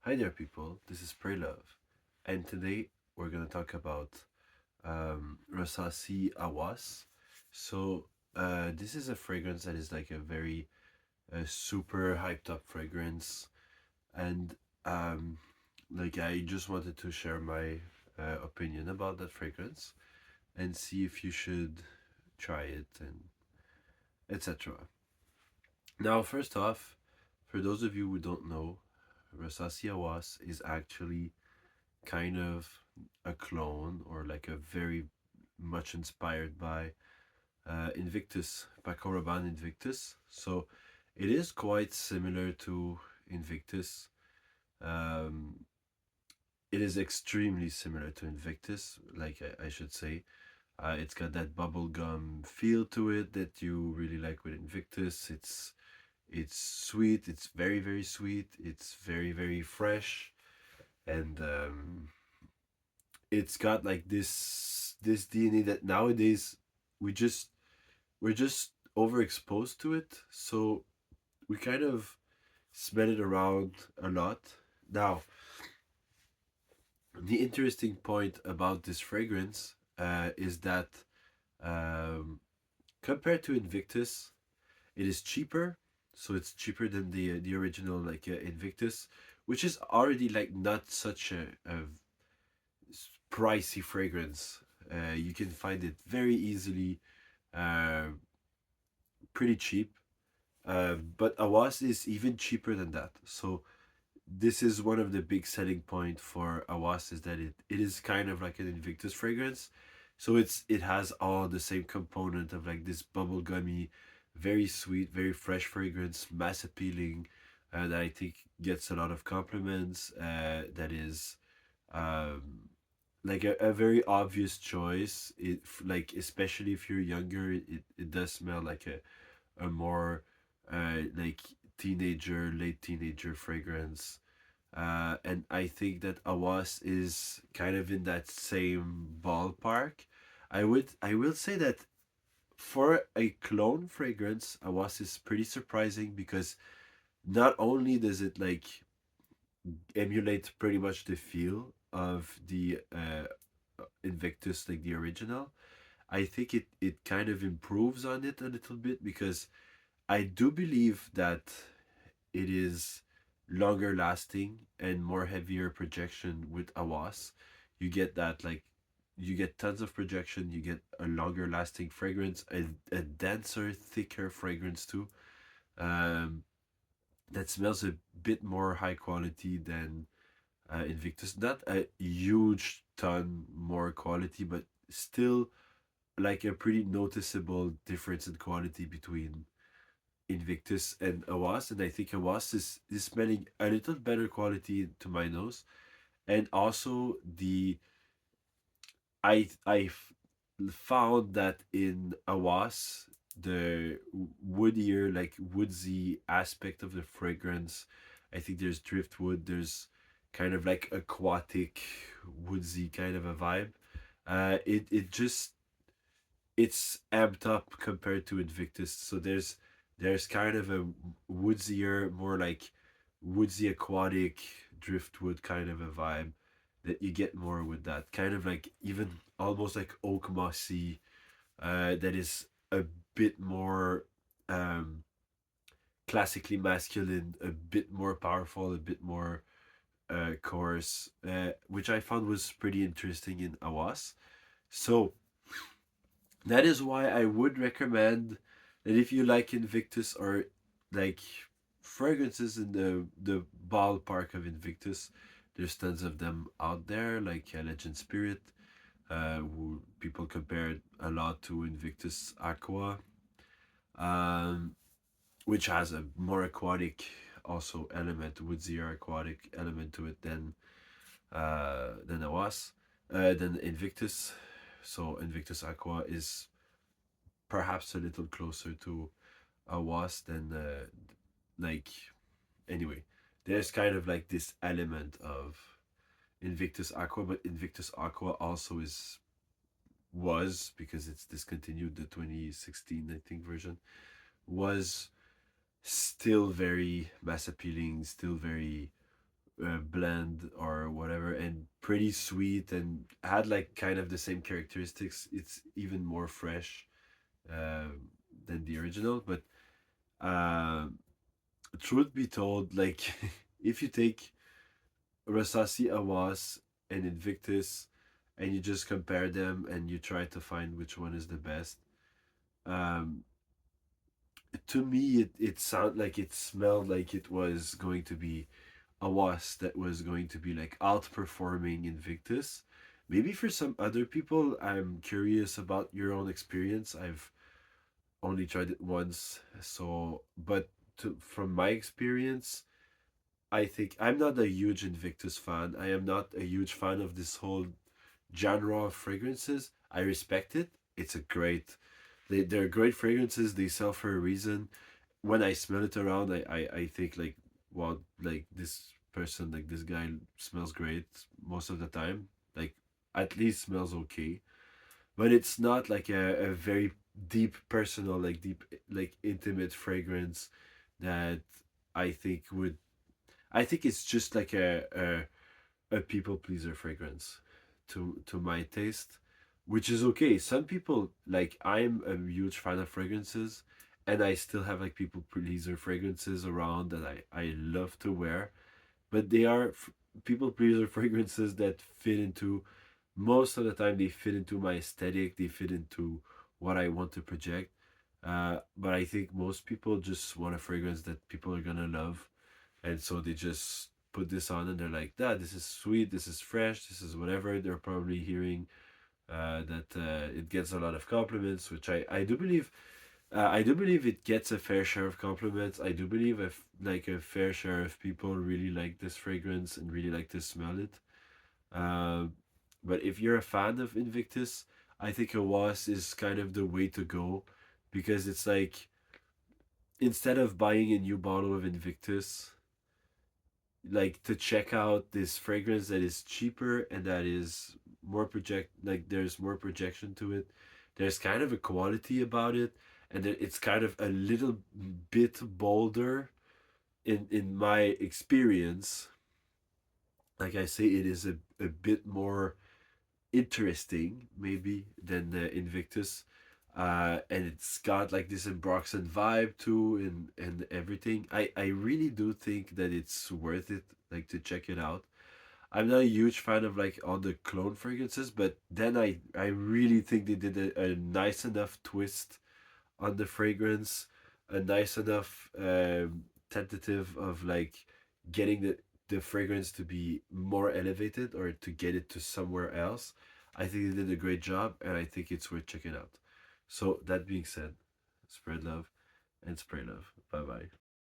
Hi there, people. This is Pray Love, and today we're gonna talk about Rasasi Hawas. So, this is a fragrance that is like a very super hyped up fragrance, and um, I just wanted to share my opinion about that fragrance and see if you should try it and etc. Now, first off, for those of you who don't know, Rasasi Hawas is actually kind of a clone or like a very much inspired by Invictus, Paco Rabanne Invictus. So it is quite similar to Invictus. Um, it is extremely similar to Invictus, I should say. It's got that bubblegum feel to it that you really like with Invictus. It's sweet. It's very sweet. It's very fresh, and it's got like this DNA that nowadays we just we're just overexposed to it, so we kind of smell it around a lot. Now, the interesting point about this fragrance is that um, compared to Invictus, it is cheaper. So it's cheaper than the original Invictus, which is already like not such a pricey fragrance. You can find it very easily, uh, pretty cheap. But Awas is even cheaper than that. So this is one of the big selling point for Awas is that it is kind of like an Invictus fragrance. So it has all the same component of like this bubblegummy, very sweet, very fresh fragrance, mass appealing, that I think gets a lot of compliments. That is um, like a very obvious choice. Like especially if you're younger, it does smell like a more like late teenager fragrance. And I think that Awas is kind of in that same ballpark. I will say that for a clone fragrance, Awas is pretty surprising because not only does it like emulate pretty much the feel of the Invictus, like the original, I think it kind of improves on it a little bit because I do believe that it is longer lasting and more heavier projection with Awas. You get that like you get tons of projection, you get a longer lasting fragrance, a denser, thicker fragrance too. Um, that smells a bit more high quality than Invictus. Not a huge ton more quality, but still like a pretty noticeable difference in quality between Invictus and Awas, and I think Awas is smelling a little better quality to my nose, and also the I found that in Awas the woodier like woodsy aspect of the fragrance. I think there's driftwood. There's kind of like aquatic woodsy kind of a vibe. It just it's amped up compared to Invictus. So there's kind of a woodsier, more like woodsy aquatic driftwood kind of a vibe that you get more with that. Kind of like even almost like oak mossy, that is a bit more um classically masculine, a bit more powerful, a bit more coarse, which I found was pretty interesting in Awas. So that is why I would recommend that if you like Invictus or like fragrances in the ballpark of Invictus, there's tons of them out there, like Legend Spirit, who people compare it a lot to Invictus Aqua, um, which has a more aquatic also element, woodsier aquatic element to it than Awas, than Invictus. So Invictus Aqua is perhaps a little closer to a was than like anyway. There's kind of like this element of Invictus Aqua, but Invictus Aqua also is was because it's discontinued the 2016 I think version was still very mass appealing, still very blend or whatever, and pretty sweet, and had like kind of the same characteristics. It's even more fresh than the original. But uh, truth be told, like if you take Rasasi, Awas, and Invictus, and you just compare them and you try to find which one is the best, um, to me it sounded like it smelled like it was going to be a wasp that was going to be like outperforming Invictus. Maybe for some other people, I'm curious about your own experience. I've only tried it once, so but from my experience, I think I'm not a huge Invictus fan. I am not a huge fan of this whole genre of fragrances. I respect it. It's a great, they're great fragrances. They sell for a reason. When I smell it around, I think like, wow, like this person, like this guy smells great most of the time. Like at least smells okay. But it's not like a very deep personal, like deep, like intimate fragrance that I think would, I think it's just like a people pleaser fragrance to my taste, which is okay. Some people, like I'm a huge fan of fragrances, and I still have like people pleaser fragrances around that I love to wear, but they are people pleaser fragrances that fit into, most of the time they fit into my aesthetic, they fit into what I want to project. But I think most people just want a fragrance that people are gonna love, and so they just put this on and they're like, that this is sweet, this is fresh, this is whatever. They're probably hearing that it gets a lot of compliments, which I do believe. I do believe it gets a fair share of compliments. I do believe if like a fair share of people really like this fragrance and really like to smell it. uh, but if you're a fan of Invictus, I think a was is kind of the way to go, because it's like, instead of buying a new bottle of Invictus, like to check out this fragrance that is cheaper and that is more project, like there's more projection to it, there's kind of a quality about it, and it's kind of a little bit bolder in my experience. Like I say, it is a bit more interesting maybe than Invictus. And it's got like this Embroxen vibe too, and everything. I really do think that it's worth it, like to check it out. I'm not a huge fan of like all the clone fragrances, but then I really think they did a nice enough twist on the fragrance, a nice enough tentative of like getting the fragrance to be more elevated or to get it to somewhere else. I think they did a great job, and I think it's worth checking out. So that being said, spread love and spray love. Bye bye.